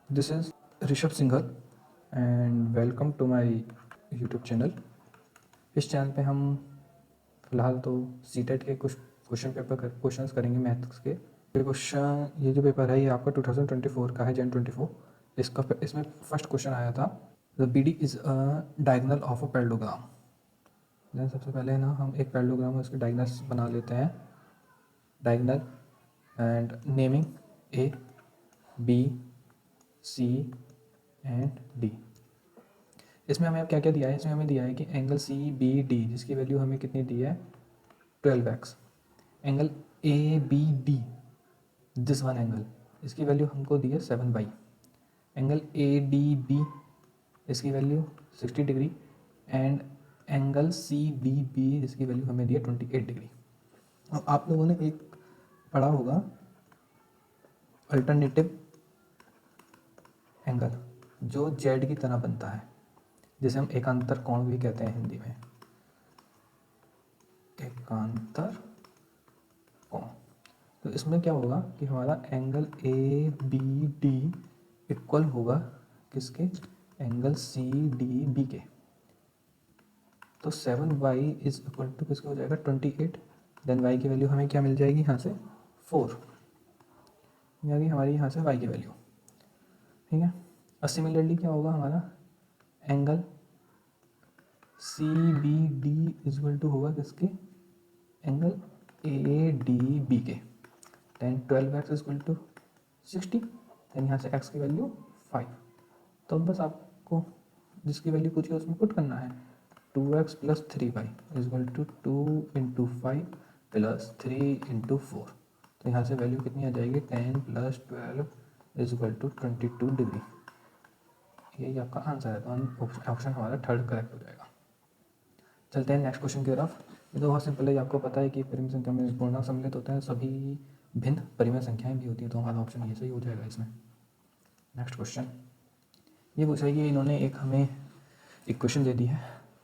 This is Rishabh Singhal and welcome to my YouTube channel. इस channel पे हम फ़िलहाल तो सीटेट के कुछ क्वेश्चंस करेंगे मैथ्स के। ये जो पेपर है ये आपका 2024 का है, जन 24। इसमें फर्स्ट क्वेश्चन आया था, the B D is a diagonal of a parallelogram. Then सबसे पहले ना हम एक पैरेललोग्राम में उसके डायगनल्स बना लेते हैं, diagonal and naming A B C and D. इसमें हमें क्या क्या दिया है, इसमें हमें दिया है कि एंगल सी बी डी जिसकी वैल्यू हमें कितनी दी है 12x। Angle A B D this one angle, इसकी वैल्यू हमको दी है 7y। Angle A D B इसकी value 60 degree and angle C B B इसकी वैल्यू हमें दी है 28 डिग्री। अब आप लोगों ने एक पढ़ा होगा अल्टरनेटिव एंगल जो जेड की तरह बनता है, जिसे हम एकांतर कोण भी कहते हैं हिंदी में, एकांतर कोण। तो इसमें क्या होगा कि हमारा angle A B D equal होगा किसके, एंगल सी डी बी के। तो 7y इज इक्वल टू किसका हो जाएगा 28। देन y की वैल्यू हमें क्या मिल जाएगी यहाँ से 4, यानी हमारी यहाँ से y की वैल्यू, ठीक है। और सिमिलरली क्या होगा हमारा angle C B D is equal to होगा किसके, एंगल ए डी बी के। Then 12x is equal to 60। Then यहाँ से x की वैल्यू 5। तो बस आपको जिसकी वैल्यू पूछी है उसमें पुट करना है 2x plus 3y is equal to 2 into 5 plus 3 into 4। तो यहाँ से वैल्यू कितनी आ जाएगी 10 plus 12 is equal to 22 degree. यही आपका आंसर है, तो ऑप्शन हमारा थर्ड करेक्ट हो जाएगा। चलते हैं नेक्स्ट क्वेश्चन की तरफ। ये तो बहुत सिंपल है, आपको पता है कि परिमेय संख्या में पूर्णांक सम्मिलित होते हैं, सभी भिन्न परिमेय संख्याएं भी होती हैं, तो हमारा ऑप्शन ये सही हो जाएगा इसमें। नेक्स्ट क्वेश्चन ये पूछा है कि इन्होंने हमें एक क्वेश्चन दे दी है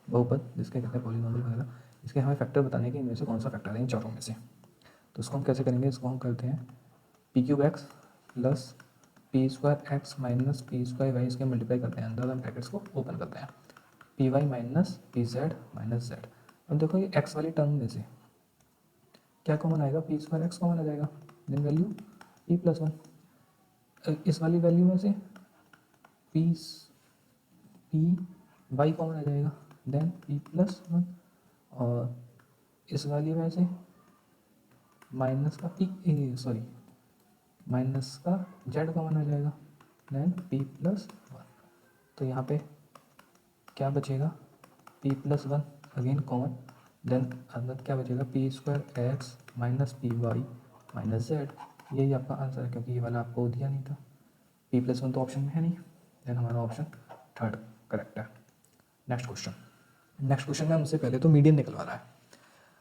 बहुपद जिसके कहते हैं पॉलिनोमियल वगैरह, इसके हमें फैक्टर बताने के इनमें से कौन सा फैक्टर है इन चारों में से। तो इसको हम कैसे करेंगे, इसको हम करते हैं p cube x plus p square x minus p square y, इसके मल्टीप्लाई करते हैं, अंदर हम ब्रैकेट्स को ओपन करते हैं, p y minus p z minus z. अब देखो ये एक्स वाली टर्म में से क्या कॉमन आएगा, पी स्क्वायर एक्स कॉमन आ जाएगा, then value p plus one. इस वाली वैल्यू में से पी वाई कॉमन आ जाएगा, देन पी प्लस वन। और इस वाली में से माइनस का माइनस का जेड कॉमन आ जाएगा, देन पी प्लस वन। तो यहाँ पे क्या बचेगा p plus one again common, then अंदर क्या बचेगा p square x minus p y minus z. यही आपका आंसर है, क्योंकि ये वाला आपको दिया नहीं था, पी प्लस वन तो ऑप्शन में है नहीं। देन हमारा ऑप्शन थर्ड करेक्ट है। नेक्स्ट क्वेश्चन में हमसे पहले तो मीडियन निकलवा रहा है।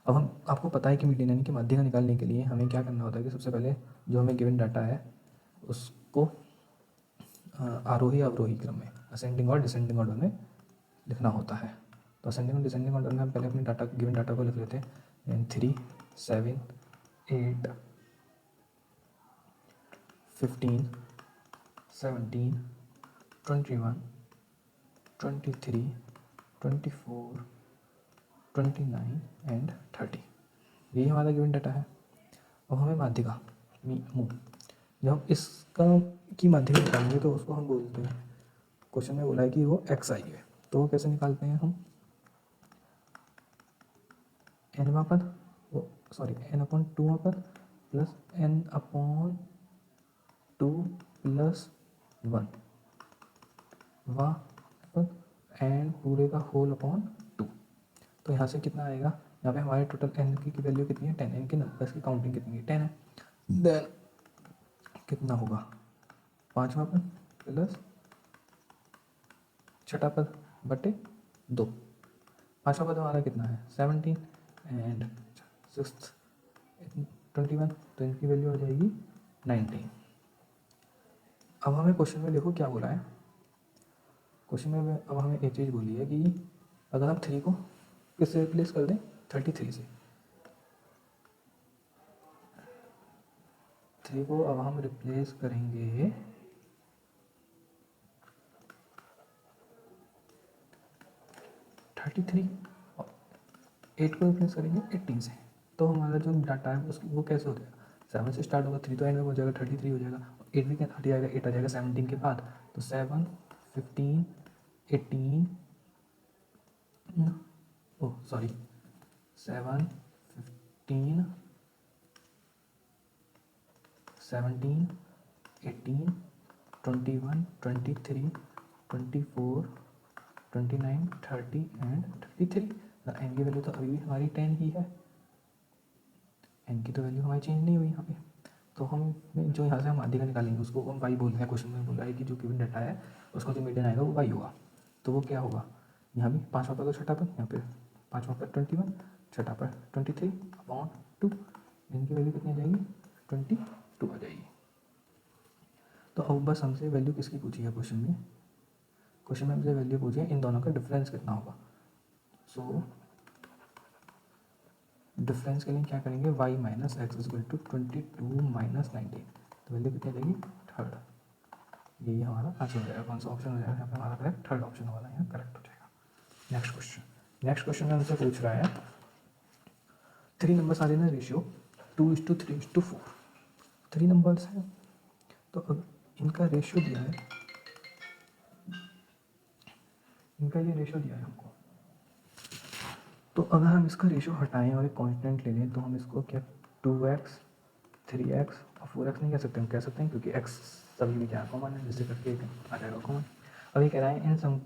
अब हम आपको पता है कि मीडियन यानी कि माध्यिका निकालने के लिए हमें क्या करना होता है कि सबसे पहले जो हमें गिवन डाटा है उसको आरोही अवरोही क्रम में, असेंडिंग और डिसेंडिंग ऑर्डर में लिखना होता है। तो असेंडिंग और डिसेंडिंग ऑर्डर में हम पहले अपने गिवन डाटा को लिख लेते हैं 3 7 8 15 17 21 23 24 29 एंड 30। यही हमारा गिवन डाटा है। अब हमें माध्यिका जब हम इसका की माध्यिका निकालेंगे तो उसको हम बोलते हैं, क्वेश्चन में बोला है कि वो एक्स आई है, तो वो कैसे निकालते हैं हम, एनवा पद एन अपॉन टू पद plus n upon two plus one वा पद एंड पूरे का होल अपॉन टू। तो यहाँ से कितना आएगा, यहाँ पे हमारे टोटल एन की वैल्यू कितनी है 10, एन के नंबर्स की काउंटिंग कितनी है 10 है। देन कितना होगा पाँचवा पद प्लस छठा पद बटे 2। पाँचवा पद हमारा कितना है 17 एंड सिक्स्थ 21, तो इनकी वैल्यू हो जाएगी 19। अब हमें क्वेश्चन में देखो क्या बोला है, क्वेश्चन में अब हमें एक चीज़ बोली है कि अगर हम 3 को किससे रिप्लेस कर दें 33 से, 3 को अब हम रिप्लेस करेंगे 33 और 8 को रिप्लेस करेंगे 18 से, तो हमारा जो डाटा है उसकी वो कैसे हो जाएगा, 7 से स्टार्ट होगा, 3 तो एंड में हो जाएगा, 33 हो जाएगा, 8 भी हट जाएगा, 8 आ जाएगा 17 के बाद, तो 7 15 18 ओह सॉरी 7 15 17 18 21 23 24 29 30 एंड 33। एन की वैल्यू तो अभी भी हमारी 10 ही है, एन की तो वैल्यू हमारी चेंज नहीं हुई यहाँ पे, तो हम जो यहाँ से हम आधे का निकालेंगे उसको हम वाई बोल रहे हैं, क्वेश्चन में बोल रहा है कि जो गिवन डाटा है उसका जो मीडियन आएगा वो वाई होगा, तो वो क्या होगा, यहाँ भी पाँचवा पर तो छठा पर, यहाँ पे पाँचवा पर 21, छठा पर 23/2, इनकी वैल्यू कितनी आ जाएगी 22 आ जाएगी। तो अब बस हमसे वैल्यू किसकी पूछी है क्वेश्चन में, क्वेश्चन में हमसे वैल्यू पूछी है इन दोनों का डिफरेंस कितना होगा। सो डिफरेंस के लिए क्या करेंगे, y minus x equal two 22 minus 19, तो वैल्यू कितनी आ जाएगी थर्ड, यही हमारा आंसर हो जाएगा, कौन सा ऑप्शन हो जाएगा यहाँ पे हमारा करेक्ट, थर्ड ऑप्शन वाला यहाँ करेक्ट हो जाएगा। नेक्स्ट क्वेश्चन में हमसे पूछ रहा है 3 नंबर्स आ रहे हैं रेशियो 2:3:4, 3 नंबर्स हैं, तो अब इनका रेशियो दिया है, इनका ये रेशियो दिया है हमको, तो अगर हम इसका रेशियो हटाएं और एक कांस्टेंट ले लें तो हम इसको क्या 2x 3x और 4x नहीं कह सकते, हम कह सकते हैं क्योंकि x सभी में क्या कॉमन है, जिससे करके आ जाएगा कॉमन। अब ये कह रहा है in sum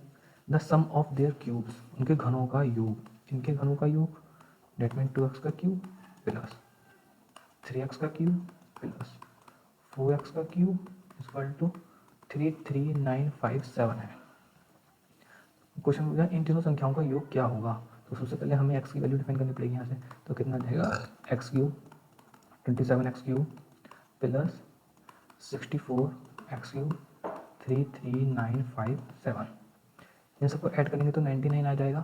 the sum of their cubes, उनके घनों का योग, इनके घनों का योग डेट मीन 2x का क्यूब प्लस 3x का क्यूब प्लस 4x का क्यूब इक्वल टू 33957 है। क्वेश्चन पूछा इन तीनों संख्याओं का योग क्या होगा, तो सबसे पहले हमें x की वैल्यू डिफाइन करनी पड़ेगी यहाँ से, तो कितना जाएगा x cube 27x cube plus 64x cube 33957, इन सबको ऐड करेंगे तो 99 आ जाएगा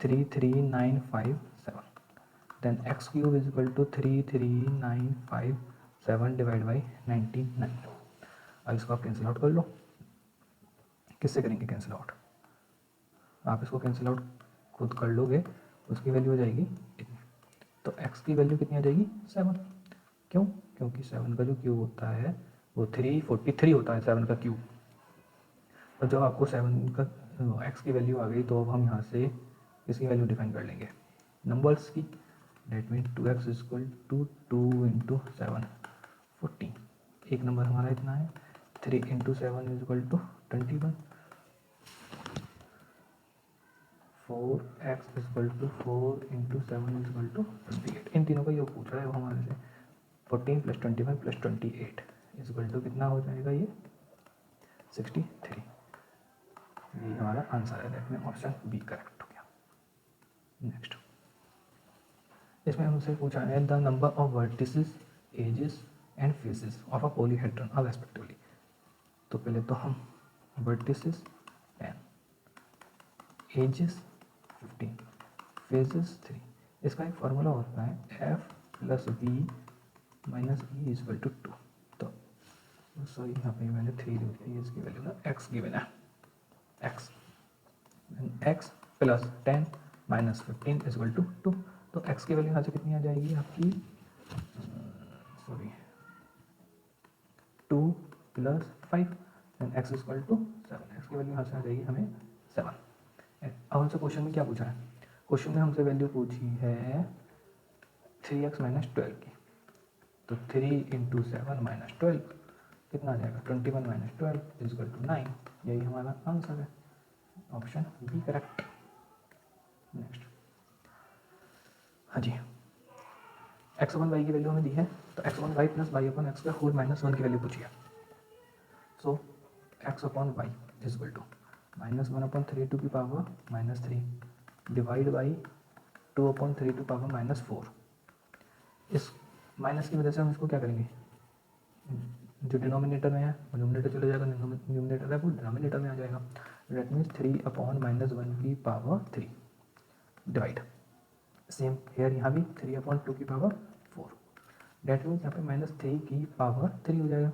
33957, then x cube is equal to 33957 divide by 99। अब इसको आप कैंसिल आउट कर लो, किससे करेंगे कैंसिल आउट, आप इसको कैंसिल आउट खुद कर लोगे, उसकी वैल्यू हो जाएगी इतनी, तो x की वैल्यू कितनी आ जाएगी 7, क्यों, क्योंकि 7 का जो क्यूब होता है वो 343 होता है 7 का क्यूब, तो जब आपको 7 का x की वैल्यू आ गई तो अब हम यहाँ से इसकी वैल्यू डिफाइन कर लेंगे नंबर्स की, that mean 2x equal to 2 into 7 14, एक नंबर हमारा इतना है, 3 into 7 is equal to 21, 4x equal to 4 into 7 equal to 28, इन तीनों का योग पूछ रहा है वो हमारे से, 14 प्लस 21 प्लस 28 इक्वल टू कितना हो जाएगा ये 63, ये हमारा आंसर है, दैट में ऑप्शन बी करेक्ट हो गया। नेक्स्ट इसमें हमसे पूछा है the number of vertices edges and faces of a polyhedron are respectively, तो पहले तो हम वर्टिसेस 10 एजेस 15 फेजेस 3, इसका एक फार्मूला होता है f plus b minus e equal to 2, तो सॉरी यहाँ पे मैंने 3 लिख दी, इसकी वैल्यू ना x गिवन है, x plus 10 minus 15 equal to 2, तो x की वैल्यू यहाँ से कितनी आ जाएगी आपकी, sorry 2 plus 5 and x equal to 7, x की वैल्यू यहाँ से आ जाएगी हमें 7। अब हमसे क्वेश्चन में क्या पूछा है, क्वेश्चन में हमसे वैल्यू पूछी है 3x माइनस 12 की, तो 3 इंटू 7 माइनस 12 कितना आ जाएगा 21 माइनस 12 इक्वल टू 9, यही हमारा आंसर है, ऑप्शन बी करेक्ट। नेक्स्ट हाँ जी, एक्स अपन वाई की वैल्यू हमें दी है, तो x upon y plus y upon x का होल माइनस 1 की वैल्यू पूछी है, so x upon y is equal to -1/3 to की पावर -3 डिवाइड बाई 2/3 टू पावर -4, इस माइनस की वजह से हम इसको क्या करेंगे, जो डिनोमिनेटर में है वो न्यूमिनेटर चले जाएगा, न्यूमिनेटर है वो डिनोमिनेटर में आ जाएगा, दैट मीन्स 3/-1 की पावर 3 डिवाइड, सेम हेयर यहाँ भी 3/2 की पावर 4, डेट मीन्स यहाँ पे -3 की पावर 3 हो जाएगा।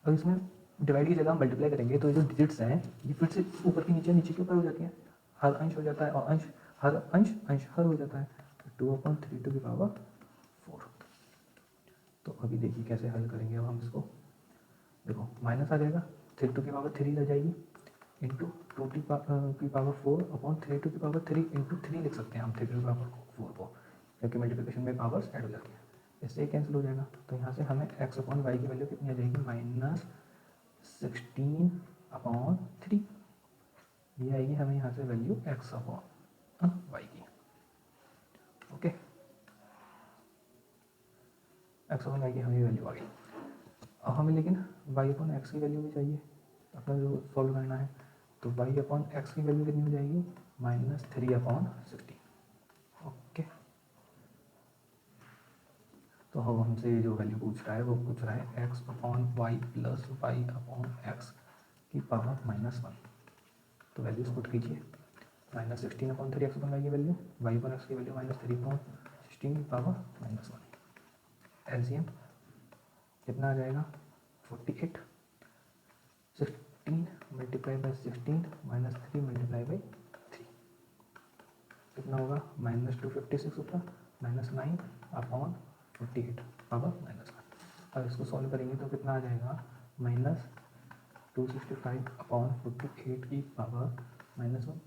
अब इसमें डिवाइड की जगह हम मल्टीप्लाई करेंगे तो ये जो डिजिट्स हैं ये फिर से ऊपर के नीचे नीचे के ऊपर हो जाती हैं, हर अंश हो जाता है और हर अंश हर हो जाता है। 2/3 4। तो अभी देखिए कैसे हल करेंगे अब हम इसको। देखो माइनस आ जाएगा, 3 रह जाएगी, इंटू 2 4/3 इंटू 3 लिख सकते हैं हम 3/4 को, क्योंकि मल्टीप्लिकेशन में पावर्स ऐड हो जाती है। इससे कैंसिल हो जाएगा, तो यहाँ से हमें x/y की वैल्यू कितनी आ जाएगी, -16/3। ये आएगी हमें यहाँ से वैल्यू x/y की। ओके, x/y की हमें वैल्यू आ गई। अब हमें लेकिन y/x की वैल्यू भी चाहिए अपना जो सॉल्व करना है। तो y/x की वैल्यू कितनी हो जाएगी, -3/16। ओके, तो हम हमसे जो वैल्यू पूछ रहा है वो पूछ रहा है x/y प्लस y/x की पावर -1। तो वैल्यूज पुट कीजिए, -16/3 x/y की वैल्यू, y/x की वैल्यू -3/16 की पावर -1। एलसीएम कितना आ जाएगा, 48। 16 मल्टीप्लाई बाई 16 -3 मल्टीप्लाई बाई 3 कितना होगा, -256 होगा, -9/48 पावर -1। अब इसको सॉल्व करेंगे तो कितना आ जाएगा, -265/48 की पावर -1।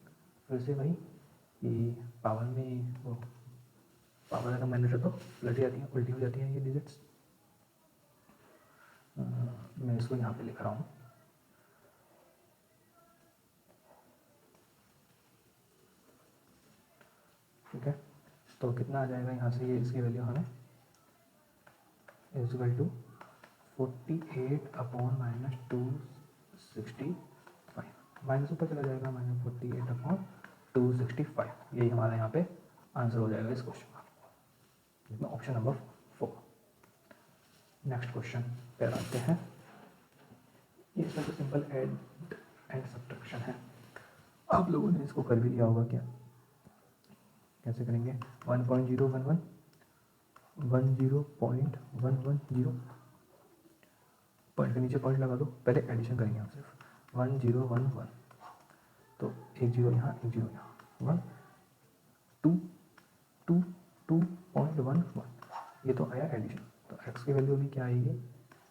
फिर से भाई ये पावर में वो पावर अगर माइनस है तो पलट जाती है, उल्टी हो जाती है ये डिजिट्स। मैं इसको यहाँ पे लिख रहा हूँ, ठीक है। तो कितना आ जाएगा यहाँ से, ये इसकी वैल्यू हमें इक्वल टू 48/-265, माइनस ऊपर चला जाएगा, -48/265। यही हमारा यहाँ पे आंसर हो जाएगा इस क्वेश्चन का, जिसमें ऑप्शन नंबर 4। नेक्स्ट क्वेश्चन पे आते हैं। ये इसमें तो सिंपल ऐड एंड सब्ट्रैक्शन है, आप लोगों ने इसको कर भी लिया होगा क्या, कैसे करेंगे। 1.011 10.110 पॉइंट के नीचे पॉइंट लगा दो, पहले एडिशन करेंगे हम सिर्फ। 1011 तो एक जीरो यहाँ, एक जीरो यहाँ, 1 2 2 2.11, ये तो आया एडिशन। तो x की वैल्यू अभी क्या आएगी,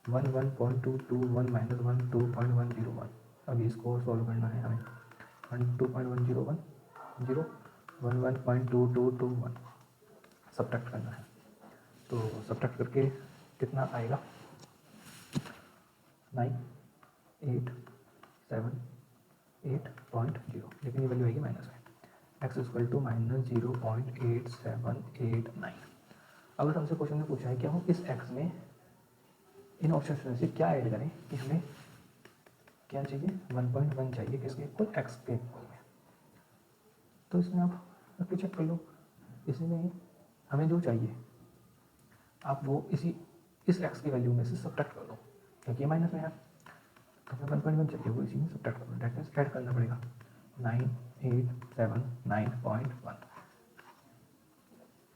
11.221 -1 2.101। अभी इसको सॉल्व करना है हमें, 2.101 0 11.2221 सब्ट्रैक्ट करना है। तो सब्ट्रैक्ट करके कितना आएगा, 9878.0, लेकिन ये वैल्यू आएगी माइनस में। x equal to -0.8789। अगर हमसे क्वेश्चन में पूछा है कि हम इस x में इन ऑप्शन में से क्या ऐड करें, कि हमें क्या चाहिए, 1.1 चाहिए, किसके इक्वल, x के इक्वल में। तो इसमें आप अभी चेक कर लो, इसमें हमें जो चाहिए आप वो इस x की वैल्यू में से सब्ट्रैक्ट कर दो, क्योंकि माइनस में है तो हमें 1.1 चाहिए, वो इसी में सब्ट्रैक्ट कर दो, डेट मीन्स ऐड करना पड़ेगा 9879.1।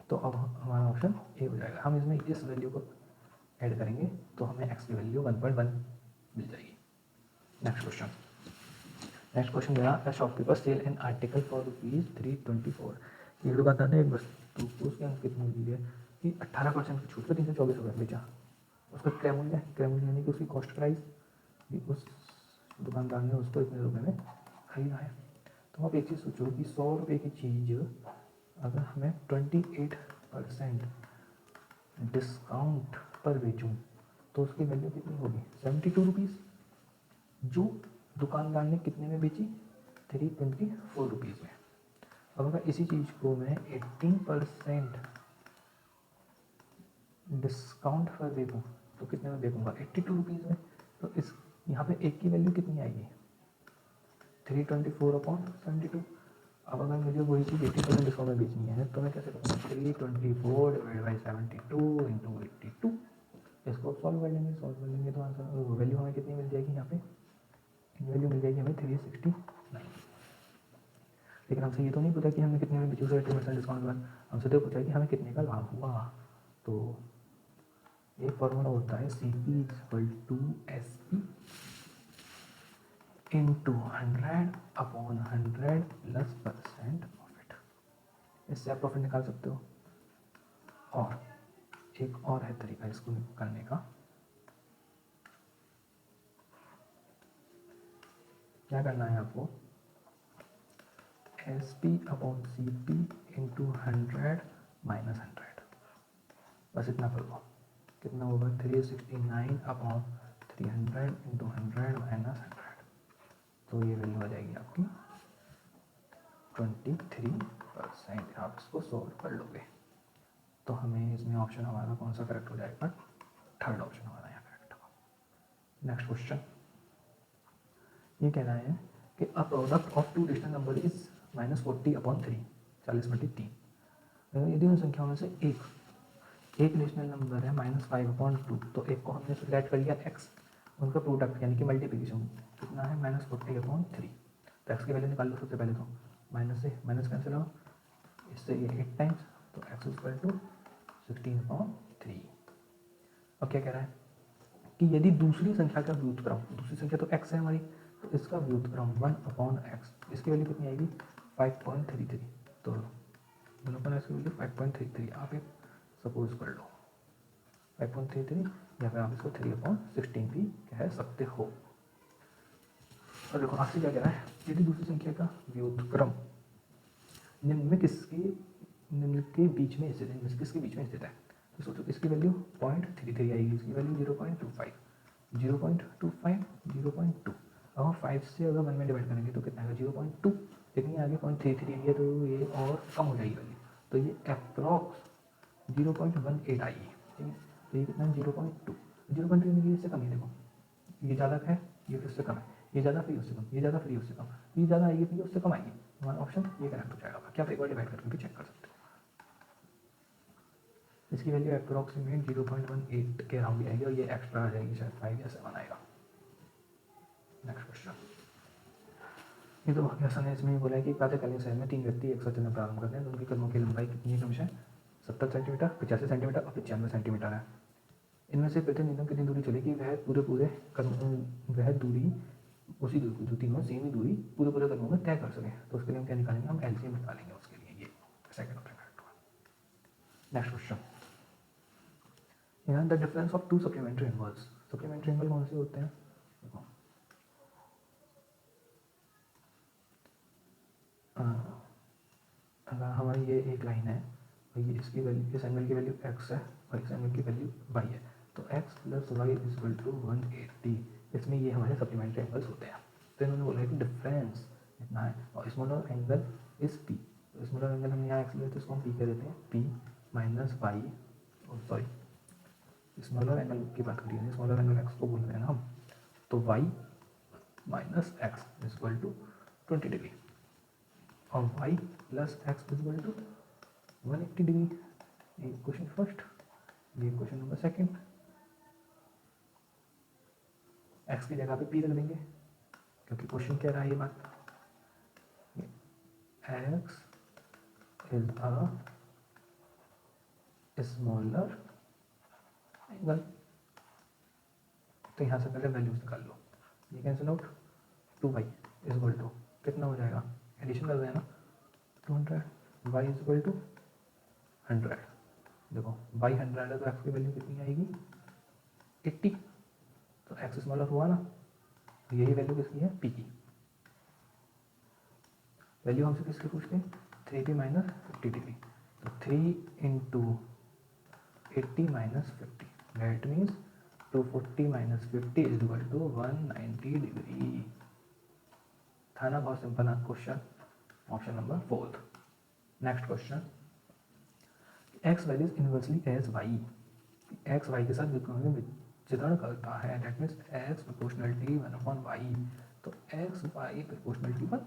तो अब हमारा ऑप्शन ए हो जाएगा। हम इसमें इस वैल्यू को ऐड करेंगे तो हमें x की वैल्यू 1.1 मिल जाएगी। नेक्स्ट क्वेश्चन मेरा, a shopkeeper sell an article for ₹324। एक दुकानदार ने एक वस्तु को उसके अंक कितनी दी है कि 18% की छूट पर 324 रुपये बेचा। उसका क्रय मूल्य यानी कि उसकी कॉस्ट प्राइस, उस दुकानदार ने उसको इतने रुपये में खरीदा है। तो आप एक चीज़ सोचो कि 100 रुपये की चीज़ अगर हमें 28% डिस्काउंट पर बेचूँ तो उसकी वैल्यू कितनी होगी, 72 रुपीज़। जो दुकानदार ने कितने में बेची, 324 रुपीज़ में। अब अगर इसी चीज़ को मैं 18% डिस्काउंट पर बेचूँ तो कितने में बेचूँगा, 82 रुपीज़ में। तो इस यहाँ पे एक की वैल्यू कितनी आएगी, 324/72। अब अगर मुझे वही चीज़ 80% डिस्काउंट में बेचनी है तो मैं कैसे करूँगा, 324/72 इंटू 82। इसको सॉल्व कर लेंगे तो आंसर वैल्यू हमें कितनी मिल जाएगी, यहाँ पे वैल्यू मिल जाएगी हमें 369। लेकिन हमसे ये तो नहीं पूछा कि हमने कितने में बेची, 80% डिस्काउंट के बाद हमसे तो पूछा कि हमें कितने का लाभ हुआ। तो ये फॉर्मूला होता है CP = SP into 100/100 plus % profit. इससे आप प्रॉफिट निकाल सकते हो। और एक और है तरीका इसको करने का। क्या करना है आपको, SP/CP इंटू 100 माइनस 100, बस इतना कर लो। कितना होगा 369/300 इंटू 100 माइनस 100, तो ये वैल्यू आ जाएगी आपकी 23%। आप इसको सॉल्व कर लोगे तो हमें इसमें ऑप्शन हमारा कौन सा करेक्ट हो जाएगा, थर्ड ऑप्शन हमारा यहाँ करेक्ट होगा। नेक्स्ट क्वेश्चन ये कहना है कि a product of two digital number is -40/3, 40/3। यदि उन संख्याओं में से एक रेशनल नंबर है -5/2, तो एक को हमने सिलेक्ट कर लिया x, उनका प्रोडक्ट यानी कि मल्टीप्लिकेशन कितना है -40/3। तो x की वैल्यू निकाल लो सबसे पहले, तो माइनस से माइनस कैंसिल हो, इससे ये 8 टाइम्स, तो x इक्वल टू 16/3। अब क्या कह रहा है कि यदि दूसरी संख्या का व्युत्क्रम, दूसरी संख्या तो x है हमारी, तो इसका व्युत्क्रम 1/x, इसकी वैल्यू कितनी आएगी 5.33, तो 1/x की वैल्यू 5.33 आप एक सपोज कर लो 5.33, या फिर आप इसको 3/16 भी कह सकते हो। और देखो आपसे क्या कह रहा है, यदि दूसरी संख्या का व्युत्क्रम निम्न के बीच में स्थित है, किसके बीच में स्थित है, तो सोचो इसकी वैल्यू 0.33 आएगी, इसकी वैल्यू 0.25, 0.2। अब हम 5 से अगर 1 में डिवाइड करेंगे तो कितना आएगा 0.2, लेकिन ये आगे 0.33 है तो ये और कम हो जाएगी वैल्यू, तो ये अप्रॉक्स 0.18 आएगी, ठीक है। तो ये कितना है 0.2, 0.2 यानी कि इससे कम ही, देखो ये ज़्यादा है, ये फिर उससे कम है, ये ज़्यादा फिर उससे कम, ये ज़्यादा फिर उससे कम, ये ज़्यादा आएगी फिर उससे कम आएगी, हमारा ऑप्शन ये करेक्ट हो जाएगा। क्या आप एक बार डिवाइड करके भी चेक कर सकते हो। इसकी वैल्यू अप्रोक्सीमेट 0.18 के अराउंड आएगी, और ये एक्स्ट्रा आ जाएगी शायद 5 या 7 आएगा। नेक्स्ट क्वेश्चन ये तो बहुत आसान है। इसमें ये बोला है कि प्रातःकालीन शहर में 3 व्यक्ति एक साथ चलना प्रारंभ करते हैं, तो उनकी कदमों की लंबाई कितनी है क्रमशः 70 सेंटीमीटर, 85 सेंटीमीटर और 95 सेंटीमीटर है। इनमें से प्रतिनिधित्व कितनी दूरी चलेगी, वह पूरे कदम वह दूरी उसी दूरी जो तीनों सेम ही दूरी पूरे कदमों में तय कर सकें। तो उसके लिए हम क्या निकालेंगे, हम एलसीएम निकालेंगे उसके लिए। ये सेकंड ऑप्शन करेक्ट होगा। नेक्स्ट क्वेश्चन, यहाँ the difference of to supplementary angles. Supplementary angle कौन से होते हैं, देखो अगर हमारी ये एक लाइन है और ये इसकी वैल्यू, इस एंगल की वैल्यू x है और इस एंगल की वैल्यू y है, तो x + y = 180। इसमें ये हमारे सप्लीमेंट्री एंगल्स होते हैं। तो इन्होंने बोला है कि डिफरेंस इतना है और स्मॉलर एंगल इज p। तो स्मॉलर एंगल हमने यहाँ x लिया तो इसको हम p कह देते हैं, p - y, sorry smaller angle की बात करिए, स्मॉलर एंगल x को बोल रहे हैं ना हम, तो y - x = 20 डिग्री और y + x = 180 डिग्री। ये क्वेश्चन फर्स्ट, ये क्वेश्चन नंबर सेकंड। x की जगह पे p रख देंगे क्योंकि क्वेश्चन कह रहा है ये बात, x is a smaller angle. तो यहाँ से पहले वैल्यूज निकाल लो, ये कैंसिल आउट, 2y = कितना हो जाएगा, एडिशन कर रहे हैं ना 200, y = 100। देखो y 100 है तो x की वैल्यू कितनी आएगी 80, तो x स्मॉलर हुआ ना, तो यही वैल्यू किसकी है p की। वैल्यू हमसे किसकी पूछते हैं 3p - 50 डिग्री, तो 3 × 80 - 50 दैट मीन्स 240 - 50 = 190 डिग्री। था ना बहुत simple question, option number 4। Next question, x values inversely as y, x y के साथ वितरण करता है, that means x proportionality 1/y। तो x y प्रोपोर्शनलिटी 1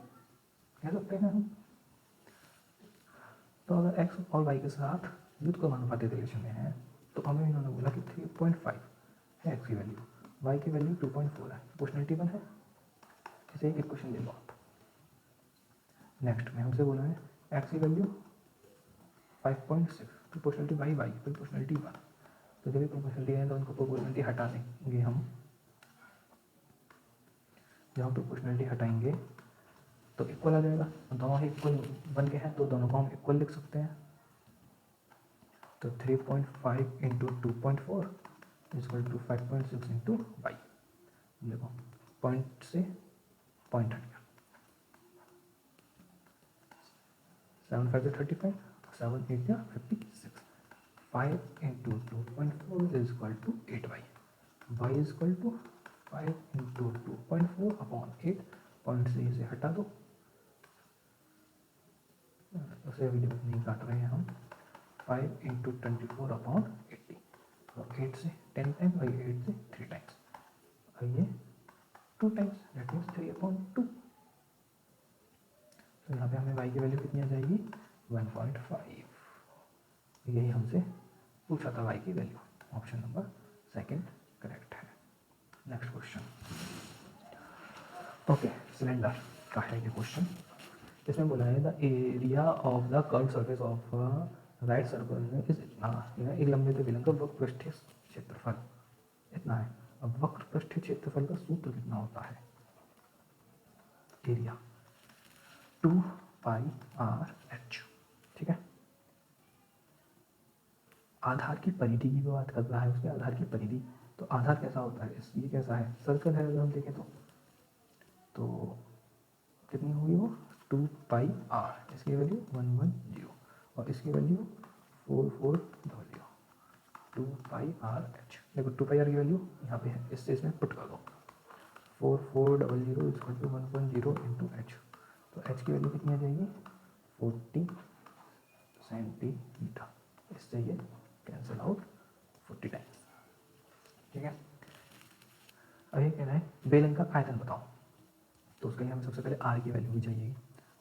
कह सकते हैं हम। तो अगर x और y के साथ व्युत्क्रमानुपाती रिलेशन में है तो हमें इन्होंने बोला कि 3.5 है x की वैल्यू, y की वैल्यू 2.4 है, प्रोपोर्शनलिटी 1 है। इसे एक क्वेश्चन ले लो आप। नेक्स्ट में हमसे बोला है x की वैल्यू 5.6, प्रोपोर्शनलिटी y प्रोपोर्शनलिटी 1। तो जब भी प्रोपोर्शनलिटी है तो उनको प्रोपोर्शनलिटी हटा देंगे हम, जब हम प्रोपोर्शनलिटी हटाएंगे तो इक्वल आ जाएगा, दोनों ही इक्वल बन के हैं तो दोनों को हम इक्वल लिख सकते हैं। तो 3.5 into 2.4 is equal to 5.6 into y. देखो पॉइंट से पॉइंट हट गया, 7 5 35, 7 8 56, 5 into 2.4 is equal to 8y, y is equal to 5 into 2.4 upon 8, point से इसे हटा दो, उसे वीडियो नहीं काट रहे हैं हम, 5 इंटू 24 अपॉन 80, तो 8 से 10 टाइम्स और ये 8 से 3 टाइम्स और ये 2 टाइम्स, दैट मीन्स 3/2। तो यहाँ पे हमें y की वैल्यू कितनी आ जाएगी 1.5। यही हमसे पूछा था y की value, option number second correct है। नेक्स्ट क्वेश्चन, ओके सिलेंडर का है ये क्वेश्चन। इसमें बोला है the area of the curve surface of right circle is इतना, एक लंबे से विलंब का वक्र पृष्ठीय क्षेत्रफल इतना है। अब वक्र पृष्ठीय क्षेत्रफल का सूत्र कितना होता है, एरिया 2πr/h, ठीक है। आधार की परिधि की बात कर रहा है, उसके आधार की परिधि, तो आधार कैसा होता है, ये कैसा है, सर्कल है, अगर हम देखें तो कितनी होगी वो 2πr, इसकी वैल्यू 110 और इसकी वैल्यू 4400, 2πr/h। देखो 2πr की वैल्यू यहाँ पे है, इससे इसमें पुट कर दो, 4400 इक्वल टू 110 इंटू h, तो h की वैल्यू कितनी आ जाएगी 40 सेंटीमीटर, इससे ये कैंसिल आउट 40 टाइम्स, ठीक है। अब ये कह रहा है बेलन का आयतन बताओ, तो उसके लिए हमें सबसे पहले r की वैल्यू भी चाहिए,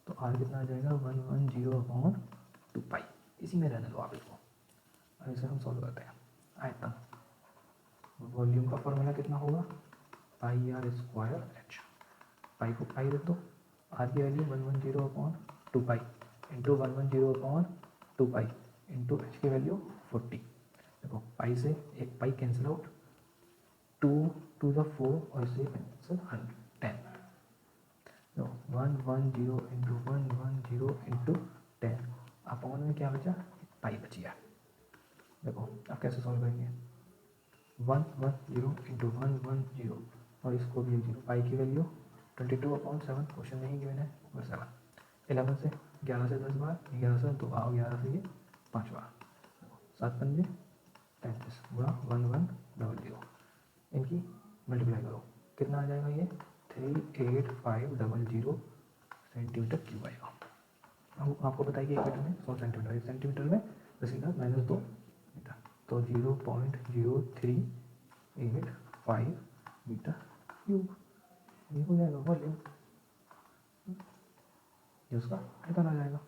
तो r कितना आ जाएगा 110/2π, इसी में रहने दो आप इसको। अब इसे हम सॉल्व करते हैं, आयतन वॉल्यूम का फॉर्मूला कितना होगा πr²h, पाई को पाई रख दो, r की वैल्यू 110/2π इंटू 110/2π इंटू h की वैल्यू 40। देखो पाई से एक pi cancel out, 2 two the 4 और इसे कैंसिल 10, 110 इंटू 110 इंटू 10 अपॉन में क्या बचा, पाई बची है। देखो आप कैसे सॉल्व करेंगे, 110 इंटू 110 और इसको भी 0, पाई की वैल्यू 22/7, क्वेश्चन नहीं गिवन है, और 7, 11 से 11 से 10 बार, 11 से 2 आओ, 11 से ये 5 बार, 7 पंजे 35 गुणा 1100, इनकी मल्टीप्लाई करो, कितना आ जाएगा ये 38500 सेंटीमीटर क्यूब आएगा। अब आपको बताइए एक मीटर में 100 सेंटीमीटर, 1 सेंटीमीटर में सीधा -2 मीटर, तो 0.0385 मीटर क्यूब, ये हो जाएगा वॉल्यूम, ये उसका आयतन आ जाएगा,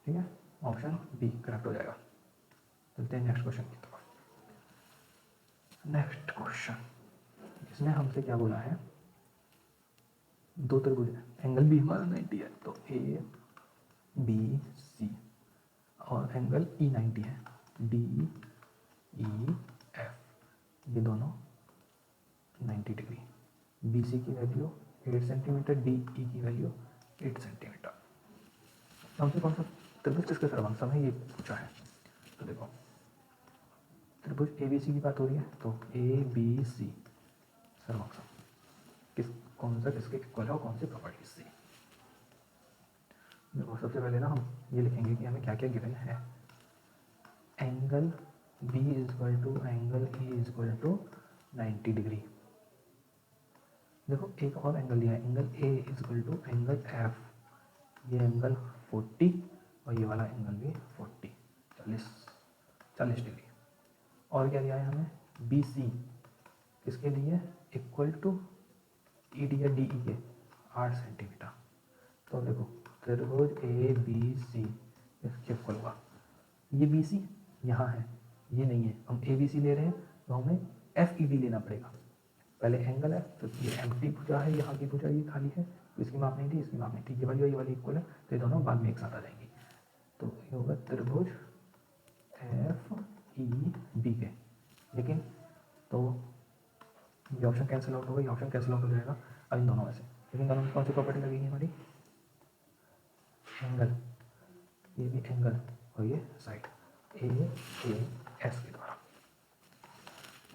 ठीक है। ऑप्शन बी करेक्ट हो जाएगा। चलते हैं नेक्स्ट क्वेश्चन की तरफ। नेक्स्ट क्वेश्चन, इसमें हमसे क्या बोला है, दो त्रिभुज है, एंगल बी हमारा 90 है, तो ए बी सी, और एंगल ई 90 है, डी ई एफ, ये दोनों 90 डिग्री, बी सी की वैल्यू 8 सेंटीमीटर, डी ई की वैल्यू 8 सेंटीमीटर। हमसे कौन सा त्रिभुज किसके सर्वांग सम है ये पूछा है, तो देखो त्रिभुज ए बी सी की बात हो रही है, तो ए बी सी सर्वांग सम किस, कौन सा किसके इक्वल है और कौन सी प्रॉपर्टीज से। देखो सबसे पहले ना हम ये लिखेंगे कि हमें क्या क्या गिवन है, angle B is equal to angle A is equal to 90 degree. देखो एक और एंगल दिया है, angle A is equal to angle F, ये एंगल 40 और ये वाला एंगल भी 40 डिग्री। और क्या दिया है हमें, बी सी किसके लिए इक्वल टू ई डी या डी ई के 8 सेंटीमीटर। तो देखो त्रिभुज ए बी सी इसके इक्वल हुआ, ये बी सी यहाँ है, ये नहीं है, हम ए बी सी ले रहे हैं तो हमें एफ ई डी लेना पड़ेगा, पहले एंगल है, तो ये एम्प्टी भुजा है, यहाँ की भुजा ये खाली है, तो इसकी माप नहीं थी, इसकी माप नहीं थी, ये वाली इक्वल है, तो ये दोनों बाद में एक साथ आ जाएंगी, तो ये होगा त्रिभुज एफ ई बी के। लेकिन तो ये ऑप्शन कैंसिल आउट होगा, ये ऑप्शन कैंसिल आउट हो जाएगा अब इन दोनों में से। लेकिन दोनों में कौन सी प्रॉपर्टी लगेगी हमारी? एंगल, ये भी एंगल और ये साइड ए एस के द्वारा।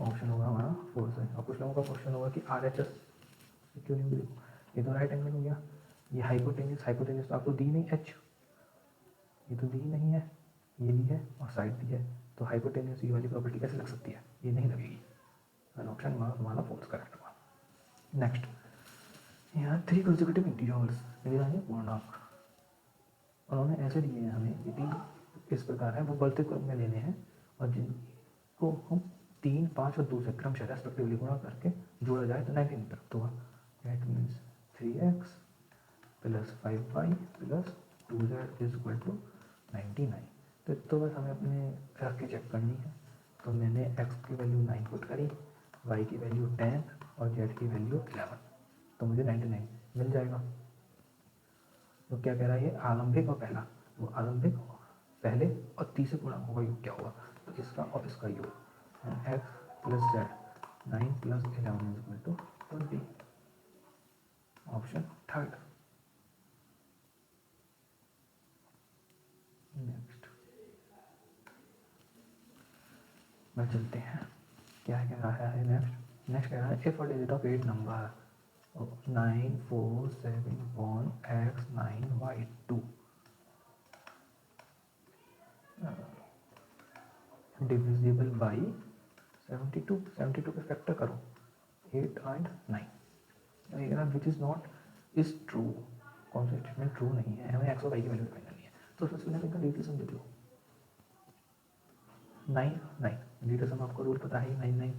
ऑप्शन होगा हमारा 4 से। और कुछ लोगों का क्वेश्चन होगा कि आर एच एस क्यों नहीं मिली? ये तो राइट एंगल हो गया। ये हाइपोटेन्यूस, हाइपोटेन्यूस तो आपको दी नहीं एच, ये तो दी नहीं है, ये भी है और साइड भी है, तो हाइपोटेन्यूस ये वाली प्रॉपर्टी कैसे लग सकती है? ये नहीं लगेगी। ऑप्शन हमारा फोर्थ करेक्ट हुआ। नेक्स्ट, यहाँ 3 कंसेक्यूटिव इंटीजर्स पूर्णांक उन्होंने ऐसे दिए हैं हमें, ये 3 इस प्रकार है, वो बढ़ते क्रम में लेने हैं और जिनको हम 3, 5 और 2 से क्रमशः रेस्पेक्टिवली गुणा करके जोड़ा जाए तो 19 प्राप्त होगा। That means 3x plus 5y plus 2z is equal to 99। तो बस हमें अपने रख के चेक करनी है। तो मैंने x की वैल्यू 9 पुट करी, y की वैल्यू 10 और z की वैल्यू 11, तो मुझे 99 मिल जाएगा। तो क्या कह रहा है ये? आरंभिक और पहला, वो आरंभिक पहले और तीसरे पूर्णांकों का योग क्या होगा? तो इसका और इसका योग x plus z 9 plus 11 is equal to 20। Option third. Next मैं चलते हैं, क्या कह रहा है नेक्स्ट? नेक्स्ट कह रहा है if a digit of 8 number 9 4 7 1 x 9 y 2 divisible by 72, 72 के फैक्टर करो 8 and 9, which is not is true. कौन सा स्टेटमेंट ट्रू नहीं है? हमें एक्स और वाई की वैल्यू फाइंड करनी है, तो सबसे पहले इनका डिविजन देख लो। 9 9 डिविजन आपको रूल पता है, 9 9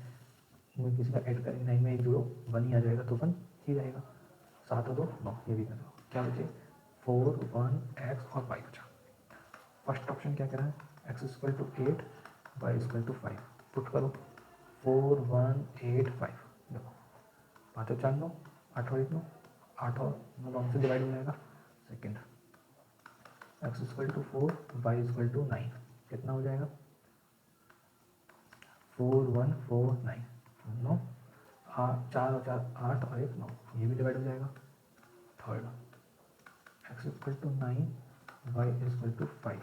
में किसी का ऐड करेंगे, 9 में एक जोड़ो 1 ही आ जाएगा, तो 1 ही रहेगा। 7 और 2 9, ये भी कर दो। क्या बचे? 4 1 एक्स और वाई बचा। फर्स्ट ऑप्शन क्या कह रहा है? X equal to 8 y equal to 5 put करो। 4 1 8 5, देखो 5 और 4 9, 8 और 1 9, 8 और 9 से डिवाइड हो जाएगा। Second, x equal to 4 y equal to 9, कितना हो जाएगा? 4 1 4 9 9, 4 और 4 8 और 1 9, ये भी डिवाइड हो जाएगा। Third, x equal to 9 y equal to 5,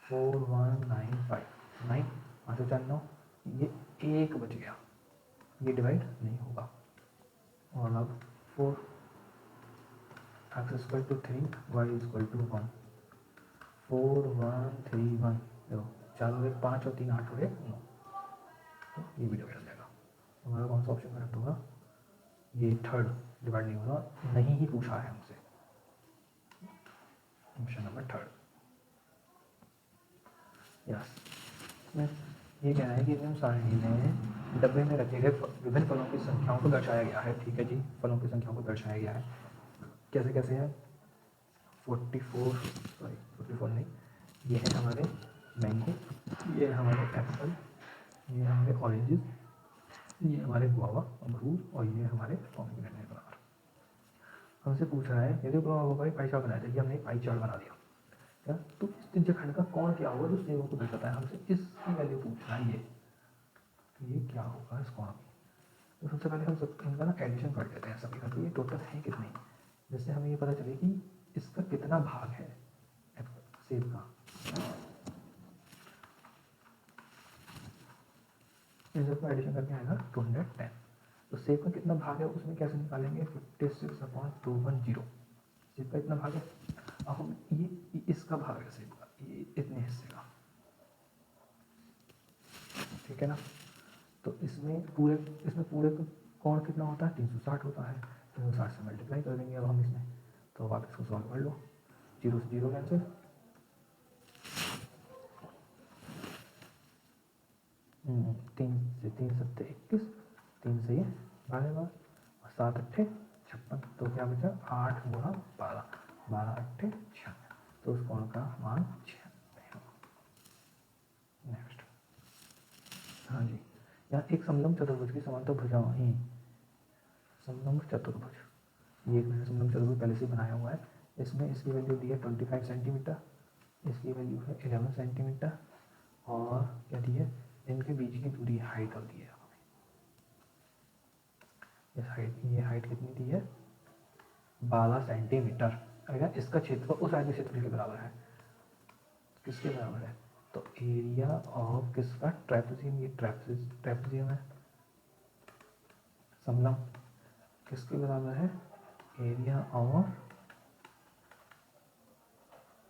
4 1 9 5 9, 5 और 4 9, ये एक बच गया, ये डिवाइड नहीं होगा। और अब 4, x equal to 3 y equal to 1, 4 1 3 1, देखो 4 और 1 5 और 3 8 और 1 9, तो ये भी डिवाइड हो जाएगा। हमारा कौन सा ऑप्शन करेक्ट होगा? ये थर्ड, डिवाइड नहीं होगा, नहीं ही पूछा है हमसे। Option number third. यस, ये कह रहा है कि निम्न सारणी में डब्बे में रखे गए विभिन्न फलों की संख्याओं को दर्शाया गया है। ठीक है जी, फलों की संख्याओं को दर्शाया गया है। कैसे कैसे है? 44 नहीं, ये है हमारे मैंगो, ये हमारे एप्पल, ये हमारे ऑरेंजेस, ये हमारे गुआवा अमरूद और ये हमारे पोमेग्रेनेट अनार। हमसे पूछ रहा है यदि गुआवा का पाई चार्ट बनाया था, ये हमने पाई चार्ट बना दिया क्या? तो इस त्रिज्य खंड का कौन क्या होगा जो सेवों को दर्शाता है? हमसे इसकी वैल्यू पूछ रहा है ये, तो ये क्या होगा इस कोण में? तो सबसे पहले हम सब इनका ना एडिशन कर लेते हैं सभी का, तो ये टोटल है कितने, जिससे हमें ये पता चले कि इसका कितना भाग है सेब का। इन सबका एडिशन करके आएगा 210। तो सेब का कितना भाग है उसमें कैसे निकालेंगे? 56/210, सेब का इतना भाग है। अब हम ये इसका भाग है सेब का, ये इतने हिस्से का, ठीक है ना? तो इसमें पूरे का कोण कितना होता है? 360 होता है, 360 से मल्टीप्लाई कर देंगे अब हम इसमें, तो आप इसको सॉल्व कर लो। 0 से 0 कैंसिल, 3 से 3 7 21, 3 से ये 12 और 7 8 56, तो क्या बचा? 8 गुणा 12, 12 8 96, तो उस कोण का मान 96। नेक्स्ट, हाँ जी, यहाँ एक समलंब चतुर्भुज की समांतर भुजाएं, समलंब चतुर्भुज, ये एक मैंने समलंब चतुर्भुज पहले से बनाया हुआ है। इसमें इसकी वैल्यू दी है 25 सेंटीमीटर, इसकी वैल्यू है 11 सेंटीमीटर, और क्या दी है? इनके बीच की दूरी हाइट और दी है हमें। ये हाइट कितनी दी है, 12 सेंटीमीटर। अगर इसका क्षेत्रफल उस आयत के क्षेत्रफल के बराबर है, किसके बराबर है, तो एरिया ऑफ किसका, ट्रेपेजियम, ये ट्रेपेजियम है, समलम, किसके बराबर है, एरिया ऑफ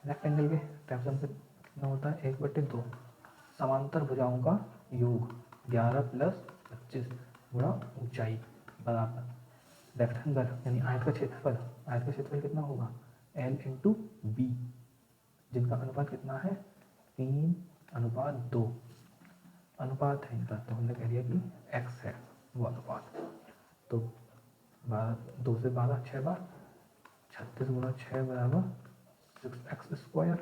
रेक्टेंगल के, ट्रेपेजियम से कितना होता है 1/2, समांतर भुजाओं का योग 11 + 25 गुणा ऊंचाई बराबर रेक्टेंगल यानी आयत का क्षेत्रफल कितना होगा, L × B, जिनका अनुपात कितना है 3:2 अनुपात है इनका, तो हमने कह दिया कि x है वो अनुपात। तो 2 से 12 6 बार 36 गुणा 6 बराबर 6x²,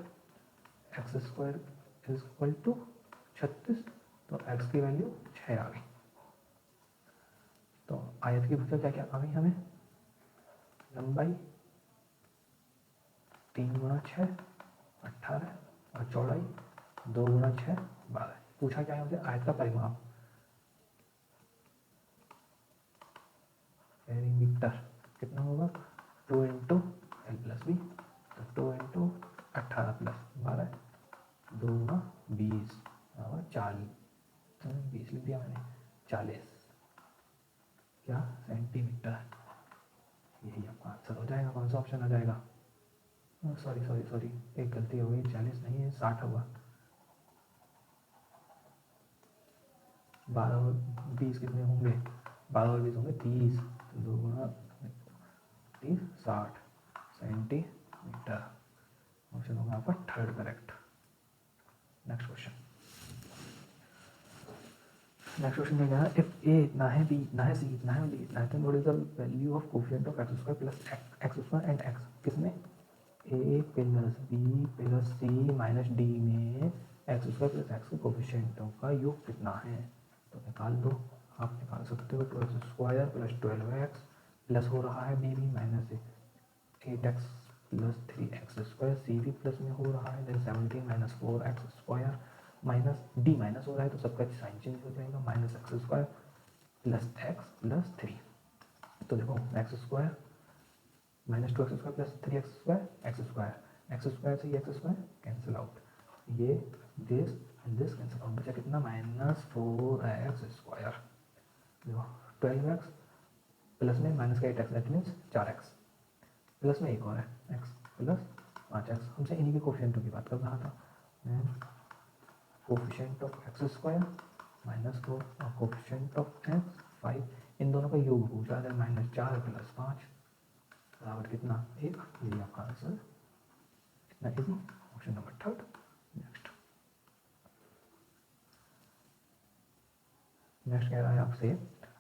x² = 36, तो x की वैल्यू 6 आ गई। तो आयत की भुजा क्या क्या आ गई हमें, लंबाई 3 × 6 18 और चौड़ाई 2 × 6 12। पूछा क्या है हमसे, आयत का परिमाप, पेरीमीटर कितना होगा 2 × L + B, तो 2 × 18 + 12 2 × 20 और 40, 20 लिख दिया मैंने, 40 क्या सेंटीमीटर। यही आपका आंसर हो जाएगा। कौन सा ऑप्शन आ जाएगा, सॉरी एक गलती हो गई, 40 नहीं है 60 होगा, 12 और 20 कितने होंगे, 12 और 20 होंगे 30, तो 2 × 30 60 सेंटीमीटर। ऑप्शन होगा आपका थर्ड करेक्ट। नेक्स्ट क्वेश्चन क्या कह रहा है, इफ ए ना है बी ना है सी ना है डी ना है, then what is the value of coefficient of x² + x² and x, किसमें a + b + c - d में x² + x के कोफिशिएंटों का योग कितना है, तो निकाल दो। आप निकाल सकते हो, 2x² + 12x प्लस हो रहा है b भी माइनस 8x + 3x², c भी प्लस में हो रहा है, then 17 - 4x² minus D minus हो रहा है, तो सबका साइन चेंज हो जाएगा, -x² + x + 3। तो देखो x² -2x² + 3x² x² से ये x² कैंसिल आउट, ये this and this cancel out, बचा कितना -4x²। देखो 12x प्लस में -8x that means 4x, plus में एक और है x + 5x। हमसे इन्हीं के कोफिशिएंटों की बात कर रहा था मैं, कोफिशिएंट ऑफ x² -4 और कोफिशिएंट ऑफ x 5, इन दोनों का योग हो जाता है -4 + 5 बराबर कितना 1। ये आपका आंसर कितना easy, option number third. Next कह रहा है आपसे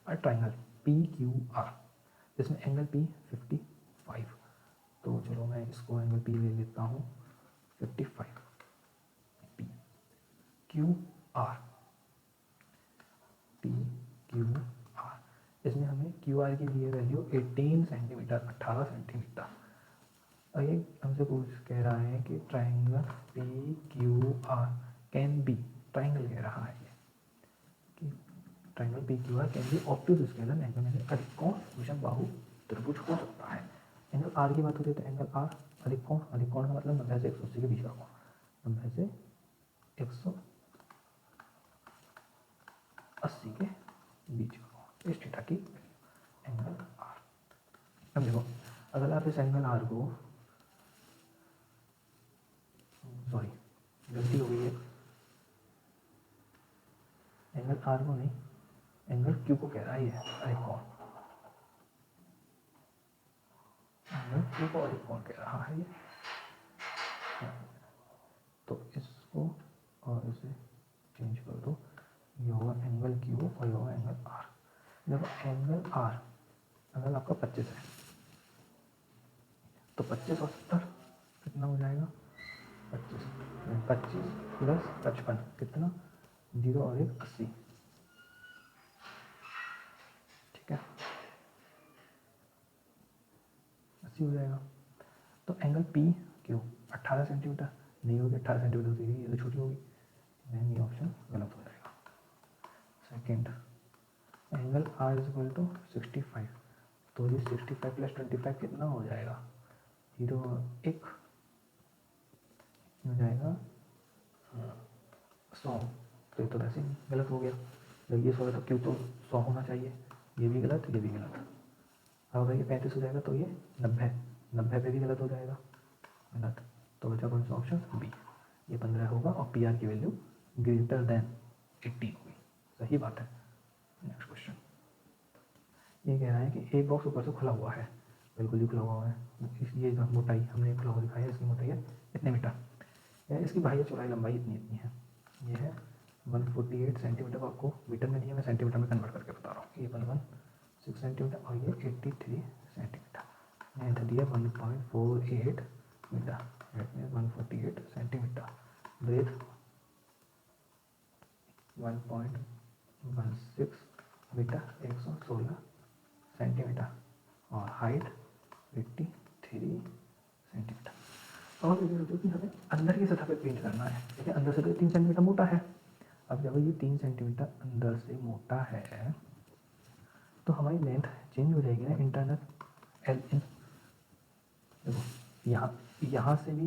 अ ट्राइंगल PQR, जिसमें एंगल P 55, तो चलो मैं इसको एंगल P ले लेता हूँ 55 PQR, इसमें हमें QR की दी है वैल्यू 18 सेंटीमीटर, 18 सेंटीमीटर। और ये हमसे कह रहा है कि triangle PQR can be, triangle कह रहा है कि triangle PQR can be obtuse scalar angle, यानी अधिकोण विषमबाहु त्रिभुज हो सकता है। एंगल R की बात होती है तो एंगल R अधिकोण का मतलब 90 से 180 के बीच का कोण, 90 से 180 के बीच का कोण, इस थीटा की एंगल R। अब देखो अगर आप इस एंगल R को, सॉरी गलती हो गई है, एंगल R को नहीं एंगल Q को कह रहा है, ये अधिकोण, एंगल Q को अधिकोण कह रहा है ये। तो इसको और इसे चेंज कर दो, ये होगा एंगल Q और ये होगा एंगल R। देखो एंगल R अगर आपका 25 है तो 25 और 70 कितना हो जाएगा 25 + 55 कितना 0 और 1 80, ठीक है 80 हो जाएगा। तो एंगल PQ 18 सेंटीमीटर नहीं होगी, 18 सेंटीमीटर होती है, ये तो छोटी होगी, ये ऑप्शन गलत हो जाएगा। Second angle R is equal to 65, तो ये 65 प्लस 25 कितना हो जाएगा, 0 1 हो जाएगा 100। तो ये तो वैसे ही गलत हो गया, जब ये 100 है तो क्यों, तो 100 होना चाहिए, ये भी गलत ये भी गलत। अब अगर ये 35 हो जाएगा तो ये 90, 90 पे भी गलत हो जाएगा, गलत। तो बचा कौन सा ऑप्शन, बी, ये 15 होगा और पी आर की वैल्यू ग्रेटर देन 80 होगी, सही बात है। नेक्स्ट क्वेश्चन, ये कह रहा है कि एक बॉक्स ऊपर से खुला हुआ है, बिल्कुल ही खुला हुआ है, ये मोटाई हमने खुला हुआ दिखाया, इसकी मोटाई है इतने मीटर, इसकी बाह्य चौड़ाई लंबाई इतनी इतनी है, ये है 148 सेंटीमीटर, को आपको मीटर में नहीं है, मैं सेंटीमीटर में कन्वर्ट करके बता रहा हूँ। ये 116 सेंटीमीटर और ये 83 सेंटीमीटर, लेंथ दी है 1.48 metre, 148 centimetre, breadth 1.16 metre 116 centimetre और हाइट 83 सेंटीमीटर। और ये सोचो कि हमें अंदर की सतह पे पेंट करना है, ठीक है, अंदर से तो 3 सेंटीमीटर मोटा है। अब जब ये 3 सेंटीमीटर अंदर से मोटा है तो हमारी लेंथ चेंज हो जाएगी ना, इंटरनल एल इन, देखो यहाँ से भी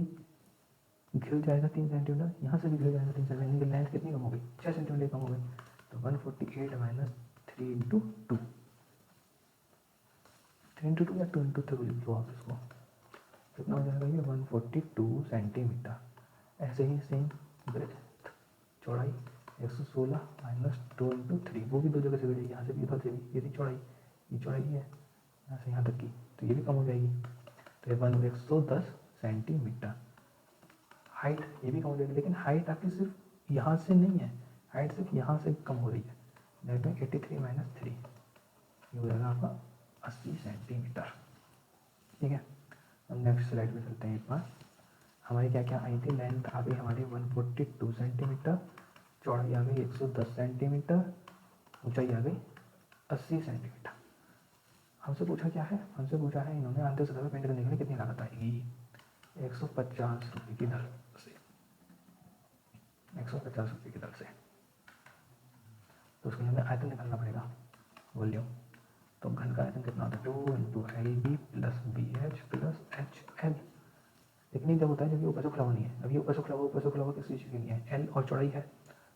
घिर जाएगा 3 सेंटीमीटर, यहाँ से भी घिर जाएगा 3 सेंटीमीटर, लेंथ कितनी कम हो गई, 6 सेंटीमीटर कम हो गई। तो 148 माइनस 3 इंटू 2, 3 इंटू 2 या 2 इंटू 3 लो आप इसको, कितना हो जाएगा ये 142 सेंटीमीटर। ऐसे ही सेम ब्रेथ चौड़ाई 116 माइनस 2 इंटू 3, वो भी दो जगह से बढ़ेगी, यहाँ से भी इधर से भी, ये थी चौड़ाई, ये चौड़ाई है यहाँ से यहाँ तक की, तो ये भी कम हो जाएगी, तो ये 110 सेंटीमीटर। हाइट ये भी कम हो जाएगी, लेकिन हाइट आपकी सिर्फ यहाँ से नहीं है, हाइट सिर्फ यहाँ से कम हो रही है, दैट में 83 माइनस 3, ये हो जाएगा आपका 80 सेंटीमीटर, ठीक है। अब नेक्स्ट स्लाइड पे चलते हैं एक बार, हमारी क्या क्या आई थी, लेंथ आ गई हमारी 142 सेंटीमीटर, चौड़ाई आ गई 110 सेंटीमीटर, ऊंचाई आ गई 80 सेंटीमीटर। हमसे पूछा क्या है, हमसे पूछा है इन्होंने अंदर सतह पे पेंट करने के लिए कितनी लागत आएगी, 150 रुपये की दर से, 150 रुपये की दर से। तो उसके लिए हमें आयतन निकालना पड़ेगा, वॉल्यूम, तो घन का आयतन कितना होता है, 2 into l b plus b h plus h l, लेकिन जब होता है जब ये ऊपर से खुला हुआ नहीं है, अब ये ऊपर से खुला हुआ, ऊपर से खुला हुआ किस चीज़ के लिए है, एल और चौड़ाई है,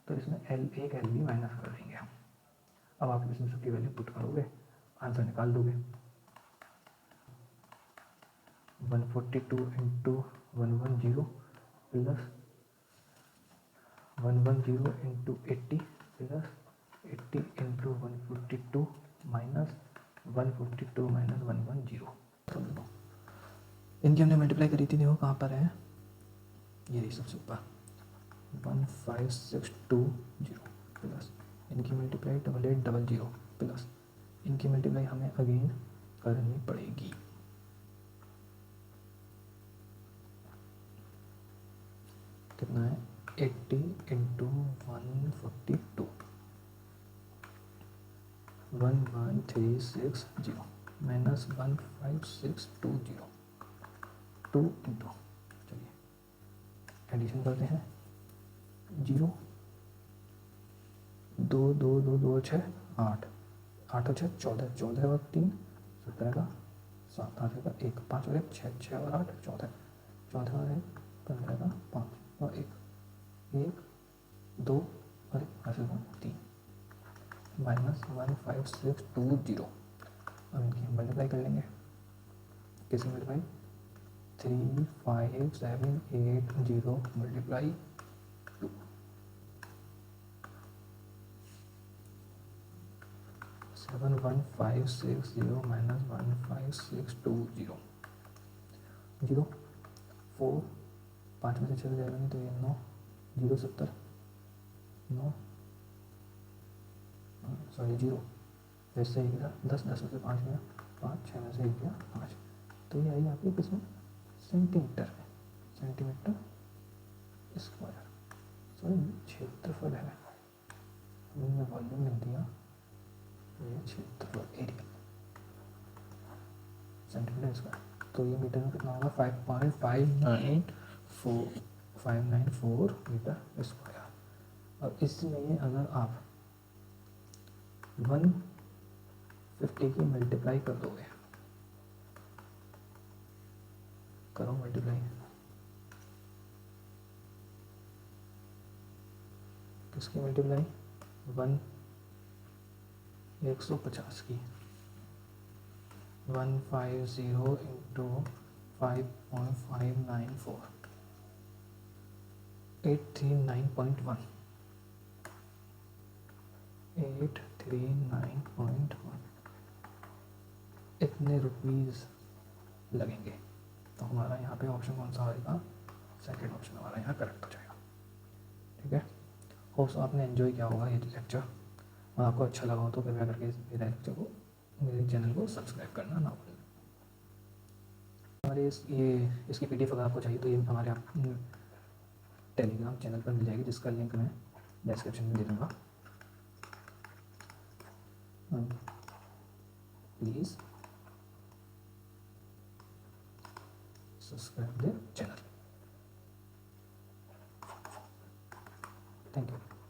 तो इसमें एल एक एल बी माइनस कर देंगे हम। अब आप इसमें सबकी वैल्यू पुट करोगे, आंसर निकाल दोगे, 142 into 110 plus 110 into 80 plus 80 into 142 minus 142 minus 110, समझ लो इनकी हमने मल्टीप्लाई करी थी, देखो कहाँ पर है, ये रही सबसे ऊपर 15620 प्लस इनकी मल्टीप्लाई 8800 प्लस इनकी मल्टीप्लाई हमें अगेन करनी पड़ेगी, कितना है 80 इंटू 142 11360 माइनस 15620 2 इंटू, चलिए एडिशन करते हैं, 0 2 2 2 2 6 8 8 और 6 14 14 और 3 17 का 7 8 का 1 5 और 1 6 6 और 8 14 14 और 1 15 का 5 और 1 1 2 और 3 माइनस 15620। अब इनकी हम मल्टीप्लाई कर लेंगे, किसी मल्टीप्लाई 35780 मल्टीप्लाई 2, 71560 माइनस 15620, 0 4 5 में से 6 जाएगा नहीं तो ये 9 0 70 9 सॉरी 0 वैसे ही गया 10 10 में से 5 गया 5 6 में से 1 गया 5, तो ये आई आपकी किसमें सेंटीमीटर में, सेंटीमीटर स्क्वायर, सॉरी क्षेत्रफल है, हमने वॉल्यूम नहीं दिया, ये क्षेत्रफल एरिया सेंटीमीटर स्क्वायर, तो ये मीटर में कितना होगा 5.594 मीटर स्क्वायर। और इसमें अगर आप 1 50 की मल्टीप्लाई कर दोगे, करो मल्टीप्लाई, किसकी मल्टीप्लाई, 150 की, 150 इंटू 5.594, 839.1, 839.1 इतने रुपीज़ लगेंगे। तो हमारा यहाँ पे ऑप्शन कौन सा आएगा, सेकंड ऑप्शन हमारा यहाँ करेक्ट हो जाएगा। ठीक है, होप्स आपने एंजॉय किया होगा ये लेक्चर, और आपको अच्छा लगा हो तो कृपया करके मेरे लेक्चर को, मेरे चैनल को सब्सक्राइब करना ना भूलें। हमारे इसकी PDF अगर आपको चाहिए तो ये हमारे आप टेलीग्राम चैनल पर मिल जाएगी, जिसका लिंक मैं डिस्क्रिप्शन में दे दूँगा। Please subscribe the channel. Thank you.